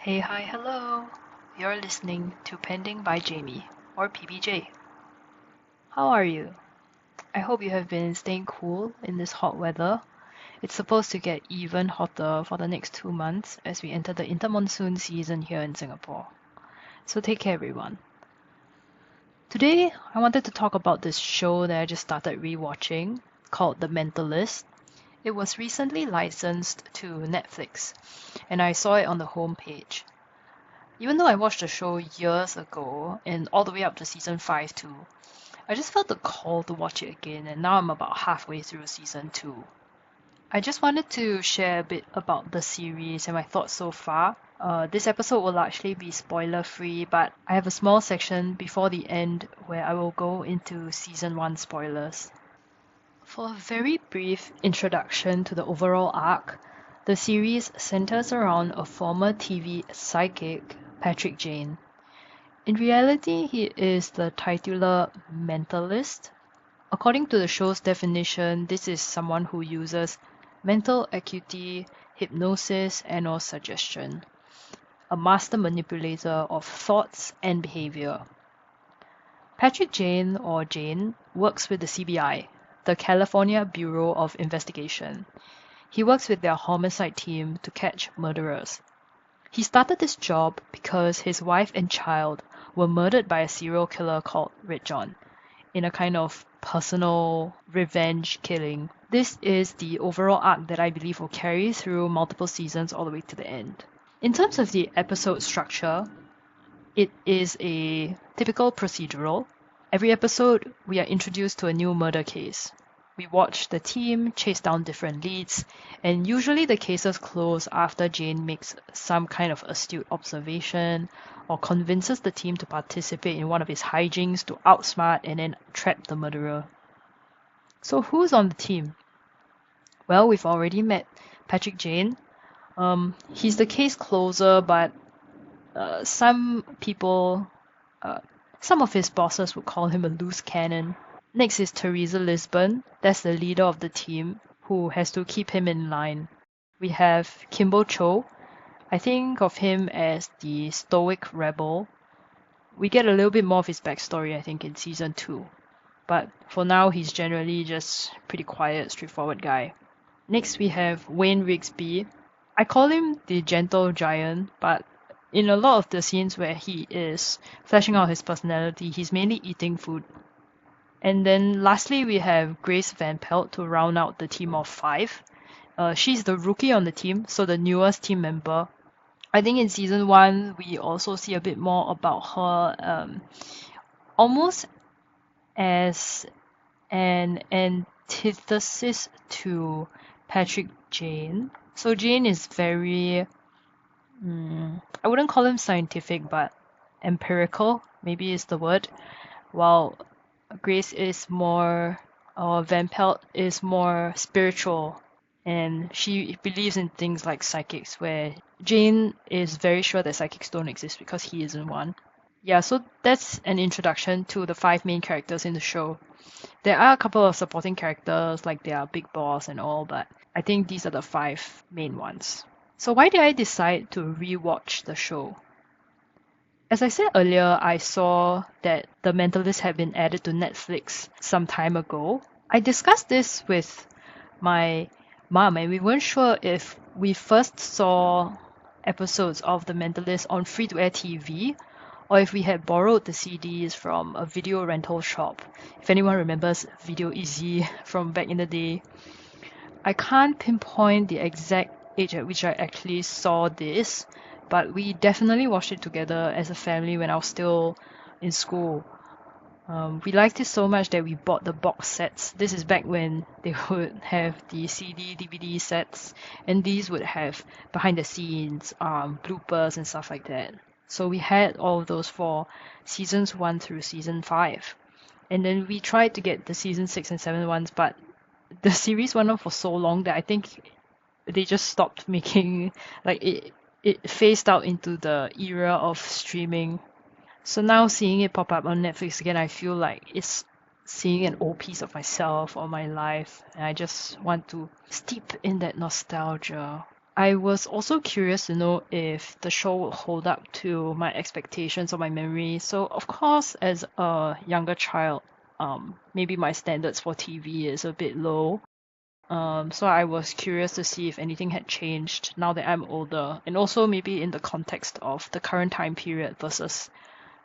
Hey, hi, hello. You're listening to Pending by Jamie, or PBJ. How are you? I hope you have been staying cool in this hot weather. It's supposed to get even hotter for the next 2 months as we enter the intermonsoon season here in Singapore. So take care, everyone. Today, I wanted to talk about this show that I just started rewatching called The Mentalist. It was recently licensed to Netflix, and I saw it on the homepage. Even though I watched the show years ago and all the way up to season 5 too, I just felt the call to watch it again, and now I'm about halfway through season 2. I just wanted to share a bit about the series and my thoughts so far. This episode will largely be spoiler free, but I have a small section before the end where I will go into season 1 spoilers. For a very brief introduction to the overall arc, the series centers around a former TV psychic, Patrick Jane. In reality, he is the titular mentalist. According to the show's definition, this is someone who uses mental acuity, hypnosis, and/or suggestion, a master manipulator of thoughts and behavior. Patrick Jane, or Jane, works with the CBI, the California Bureau of Investigation. He works with their homicide team to catch murderers. He started this job because his wife and child were murdered by a serial killer called Red John in a kind of personal revenge killing. This is the overall arc that I believe will carry through multiple seasons all the way to the end. In terms of the episode structure, it is a typical procedural. Every episode, we are introduced to a new murder case. We watch the team chase down different leads, and usually the cases close after Jane makes some kind of astute observation or convinces the team to participate in one of his hijinks to outsmart and then trap the murderer. So who's on the team? Well, we've already met Patrick Jane. He's the case closer, but some people, some of his bosses would call him a loose cannon. Next is Teresa Lisbon. That's the leader of the team who has to keep him in line. We have Kimbo Cho. I think of him as the stoic rebel. We get a little bit more of his backstory, I think, in season 2. But for now, he's generally just pretty quiet, straightforward guy. Next, we have Wayne Rigsby. I call him the gentle giant, but in a lot of the scenes where he is fleshing out his personality, he's mainly eating food. And then lastly, we have Grace Van Pelt to round out the team of 5. She's the rookie on the team, so the newest team member. I think in season 1, we also see a bit more about her almost as an antithesis to Patrick Jane. So Jane is very, I wouldn't call him scientific, but empirical, maybe is the word, while Grace is more, or Van Pelt is more spiritual, and she believes in things like psychics, where Jane is very sure that psychics don't exist because he isn't one. Yeah, so that's an introduction to the 5 main characters in the show. There are a couple of supporting characters, like their big boss and all, but I think these are the 5 main ones. So why did I decide to rewatch the show? As I said earlier, I saw that The Mentalist had been added to Netflix some time ago. I discussed this with my mom, and we weren't sure if we first saw episodes of The Mentalist on free-to-air TV or if we had borrowed the CDs from a video rental shop. If anyone remembers Video Easy from back in the day. I can't pinpoint the exact age at which I actually saw this, but we definitely watched it together as a family when I was still in school. We liked it so much that we bought the box sets. This is back when they would have the CD, DVD sets, and these would have behind the scenes, bloopers and stuff like that. So we had all of those for seasons 1 through season 5. And then we tried to get the season 6 and 7 ones, but the series went on for so long that I think they just stopped making, like it phased out into the era of streaming. So now seeing it pop up on Netflix again, I feel like it's seeing an old piece of myself or my life, and I just want to steep in that nostalgia. I was also curious to know if the show will hold up to my expectations or my memory. So, of course, as a younger child, maybe my standards for TV is a bit low. So I was curious to see if anything had changed now that I'm older, and also maybe in the context of the current time period versus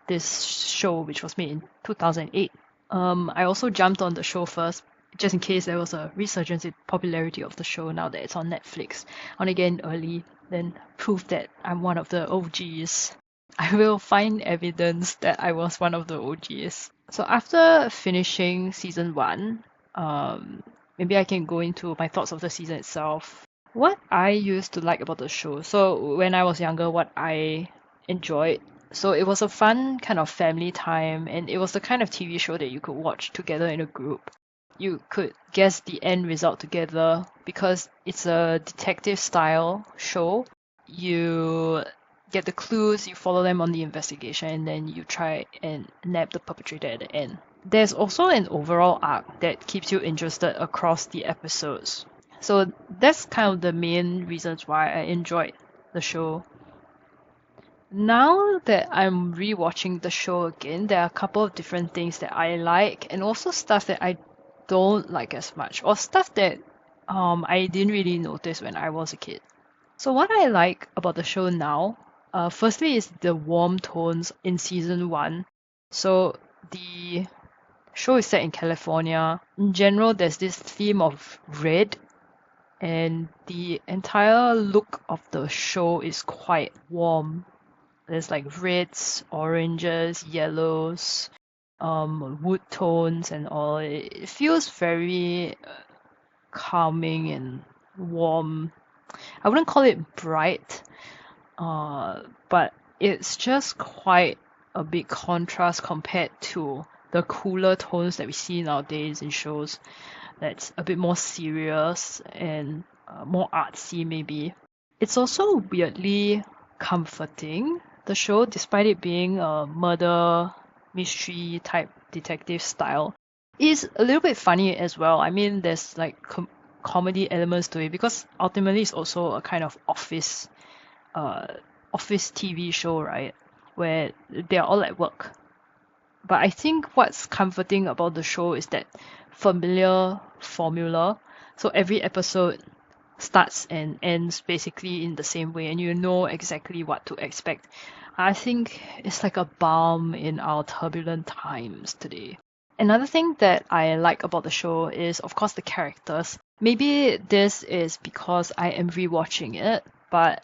this show, which was made in 2008. I also jumped on the show first, just in case there was a resurgence in popularity of the show now that it's on Netflix. On again early, then prove that I'm one of the OGs. I will find evidence that I was one of the OGs. So after finishing season one, maybe I can go into my thoughts of the season itself. What I used to like about the show. So when I was younger, what I enjoyed. So it was a fun kind of family time, and it was the kind of TV show that you could watch together in a group. You could guess the end result together because it's a detective style show. You get the clues, you follow them on the investigation, and then you try and nab the perpetrator at the end. There's also an overall arc that keeps you interested across the episodes. So that's kind of the main reasons why I enjoyed the show. Now that I'm rewatching the show again, there are a couple of different things that I like and also stuff that I don't like as much, or stuff that I didn't really notice when I was a kid. So what I like about the show now, firstly is the warm tones in season one. So the show is set in California. In general, there's this theme of red, and the entire look of the show is quite warm. There's like reds, oranges, yellows, wood tones and all. It feels very calming and warm. I wouldn't call it bright, but it's just quite a big contrast compared to the cooler tones that we see nowadays in shows that's a bit more serious and more artsy maybe. It's also weirdly comforting, the show, despite it being a murder mystery type detective style, is a little bit funny as well. I mean, there's like comedy elements to it because ultimately it's also a kind of uh, office TV show, right? Where they're all at work. But I think what's comforting about the show is that familiar formula. So every episode starts and ends basically in the same way, and you know exactly what to expect. I think it's like a balm in our turbulent times today. Another thing that I like about the show is, of course, the characters. Maybe this is because I am rewatching it, but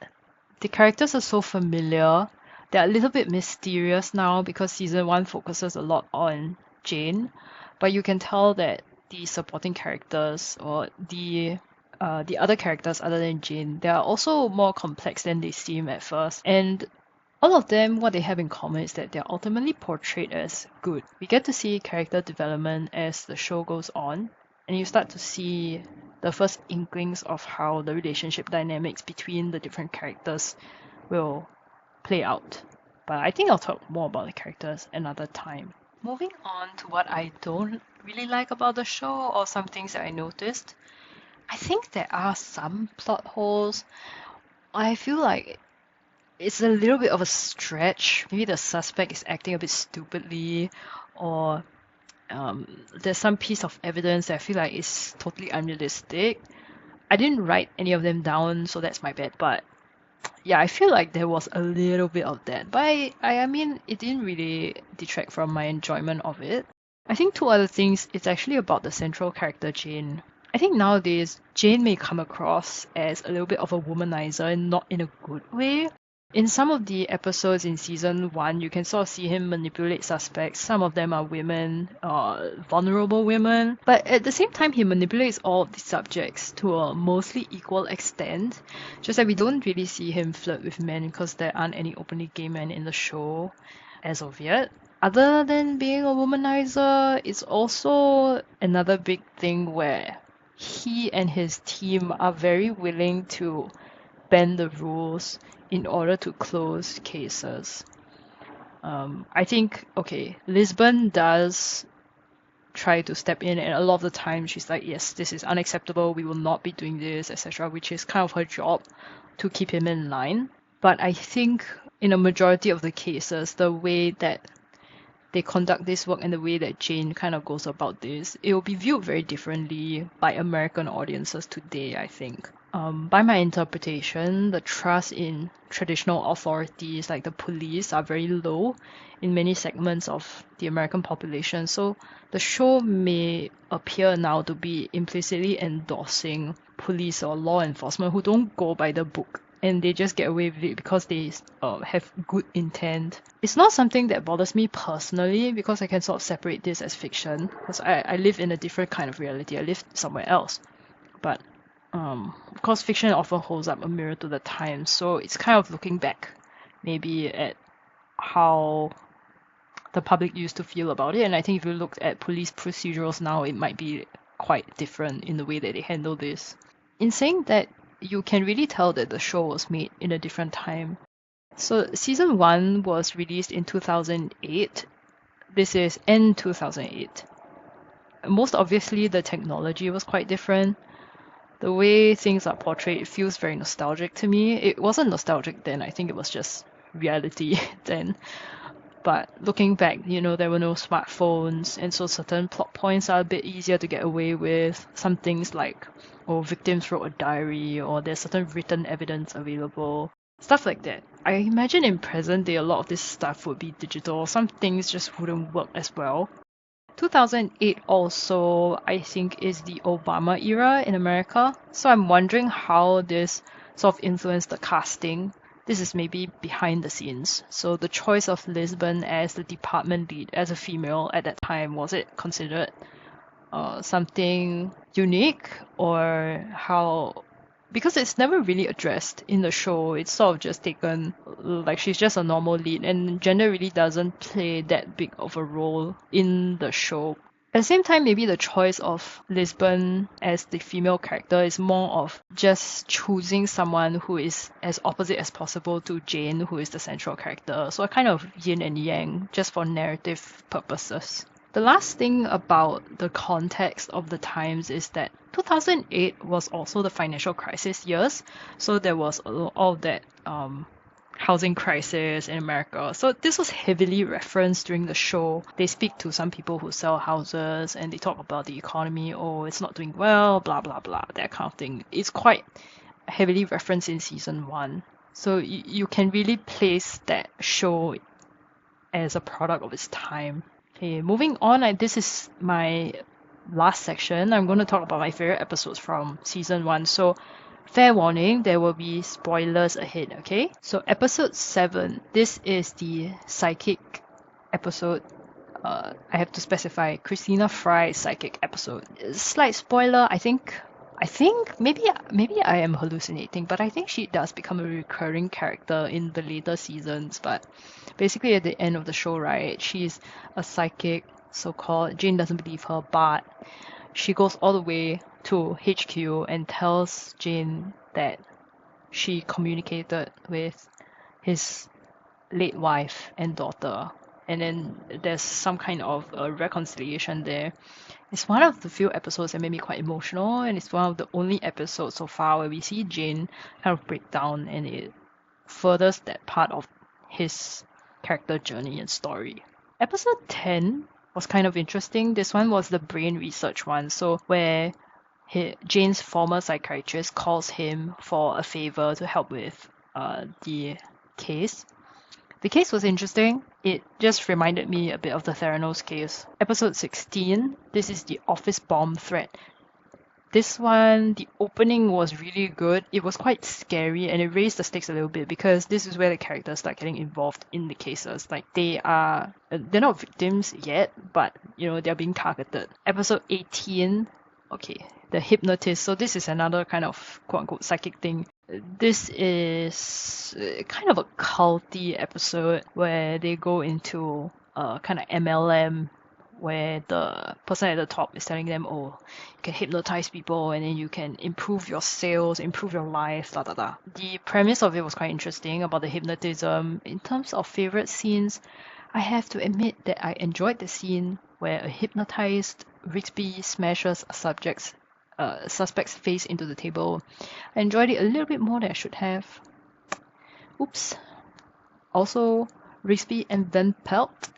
the characters are so familiar. They're a little bit mysterious now because season one focuses a lot on Jane, but you can tell that the supporting characters or the other characters other than Jane, they are also more complex than they seem at first. And all of them, what they have in common is that they're ultimately portrayed as good. We get to see character development as the show goes on, and you start to see the first inklings of how the relationship dynamics between the different characters will play out. But I think I'll talk more about the characters another time. Moving on to what I don't really like about the show or some things that I noticed. I think there are some plot holes. I feel like it's a little bit of a stretch. Maybe the suspect is acting a bit stupidly, or there's some piece of evidence that I feel like is totally unrealistic. I didn't write any of them down, so that's my bad. But yeah, I feel like there was a little bit of that. But I mean, it didn't really detract from my enjoyment of it. I think two other things, it's actually about the central character, Jane. I think nowadays, Jane may come across as a little bit of a womanizer and not in a good way. In some of the episodes in season one, you can sort of see him manipulate suspects. Some of them are women, vulnerable women. But at the same time, he manipulates all of the subjects to a mostly equal extent. Just that we don't really see him flirt with men because there aren't any openly gay men in the show as of yet. Other than being a womanizer, it's also another big thing where he and his team are very willing to bend the rules in order to close cases. I think, okay, Lisbon does try to step in, and a lot of the time she's like, yes, this is unacceptable, we will not be doing this, etc., which is kind of her job. to keep him in line. But I think in a majority of the cases, the way that they conduct this work and the way that Jane kind of goes about this, it will be viewed very differently by American audiences today, I think. By my interpretation, the trust in traditional authorities like the police are very low in many segments of the American population. So the show may appear now to be implicitly endorsing police or law enforcement who don't go by the book and they just get away with it because they have good intent. It's not something that bothers me personally because I can sort of separate this as fiction because I live in a different kind of reality. I live somewhere else. But of course, fiction often holds up a mirror to the times, so it's kind of looking back maybe at how the public used to feel about it. And I think if you look at police procedurals now, it might be quite different in the way that they handle this. In saying that, you can really tell that the show was made in a different time. So season 1 was released in 2008. This is in 2008. Most obviously, the technology was quite different. The way things are portrayed feels very nostalgic to me. It wasn't nostalgic then, I think it was just reality then. But looking back, there were no smartphones, and so certain plot points are a bit easier to get away with. Some things like, victims wrote a diary, or there's certain written evidence available. Stuff like that. I imagine in present day, a lot of this stuff would be digital. Some things just wouldn't work as well. 2008 also, I think, is the Obama era in America. So I'm wondering how this sort of influenced the casting. This is maybe behind the scenes. So the choice of Lisbon as the department lead as a female at that time, was it considered something unique, or how? Because it's never really addressed in the show. It's sort of just taken like she's just a normal lead, and gender really doesn't play that big of a role in the show. At the same time, maybe the choice of Lisbon as the female character is more of just choosing someone who is as opposite as possible to Jane, who is the central character. So a kind of yin and yang, just for narrative purposes. The last thing about the context of the times is that 2008 was also the financial crisis years. So there was all that housing crisis in America. So this was heavily referenced during the show. They speak to some people who sell houses and they talk about the economy. Oh, it's not doing well, blah, blah, blah, that kind of thing. It's quite heavily referenced in season 1. So you can really place that show as a product of its time. Okay, moving on, this is my last section. I'm going to talk about my favorite episodes from season 1. So fair warning, there will be spoilers ahead, okay? So episode 7, this is the psychic episode. I have to specify, Christina Fry's psychic episode. Slight spoiler, I think maybe I am hallucinating, but I think she does become a recurring character in the later seasons. But basically at the end of the show, right, she's a psychic, so-called. Jane doesn't believe her, but she goes all the way to HQ and tells Jane that she communicated with his late wife and daughter. And then there's some kind of a reconciliation there. It's one of the few episodes that made me quite emotional, and it's one of the only episodes so far where we see Jane kind of break down, and it furthers that part of his character journey and story. Episode 10 was kind of interesting. This one was the brain research one, so where Jane's former psychiatrist calls him for a favor to help with the case. The case was interesting. It just reminded me a bit of the Theranos case. Episode 16, this is the office bomb threat. This one, the opening was really good. It was quite scary and it raised the stakes a little bit because this is where the characters start getting involved in the cases. Like they're not victims yet, but they're being targeted. Episode 18, okay, the hypnotist. So this is another kind of quote-unquote psychic thing. This is kind of a culty episode where they go into a kind of MLM where the person at the top is telling them, oh, you can hypnotize people and then you can improve your sales, improve your life, da da da. The premise of it was quite interesting about the hypnotism. In terms of favorite scenes, I have to admit that I enjoyed the scene where a hypnotized Rigsby smashes a subject's suspect's face into the table. I enjoyed it a little bit more than I should have. Oops. Also, Rigsby and Van Pelt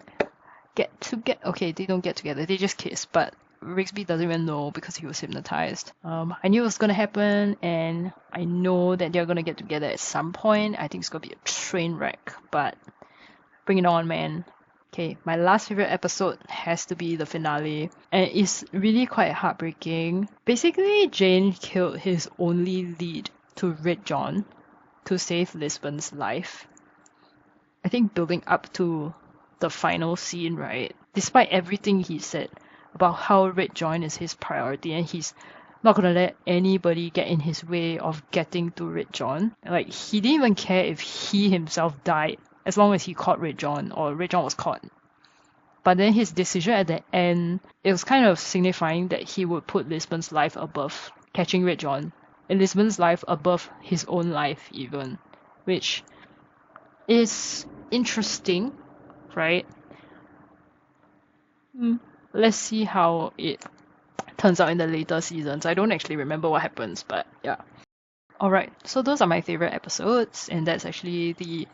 okay, they don't get together, they just kiss, but Rigsby doesn't even know because he was hypnotized. I knew it was gonna happen, and I know that they're gonna get together at some point. I think it's gonna be a train wreck, but bring it on, man. Okay, my last favorite episode has to be the finale, and it's really quite heartbreaking. Basically, Jane killed his only lead to Red John to save Lisbon's life. I think building up to the final scene, right? Despite everything he said about how Red John is his priority and he's not gonna let anybody get in his way of getting to Red John. Like, he didn't even care if he himself died as long as he caught Red John or Red John was caught. But then his decision at the end, it was kind of signifying that he would put Lisbon's life above catching Red John, and Lisbon's life above his own life even, which is interesting, right? Let's see how it turns out in the later seasons. I don't actually remember what happens, but yeah. Alright, so those are my favorite episodes, and that's actually the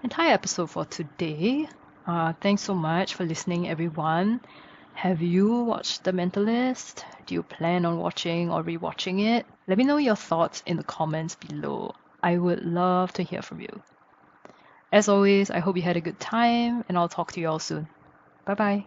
entire episode for today. Thanks so much for listening, everyone. Have you watched The Mentalist? Do you plan on watching or rewatching it? Let me know your thoughts in the comments below. I would love to hear from you. As always, I hope you had a good time, and I'll talk to you all soon. Bye bye.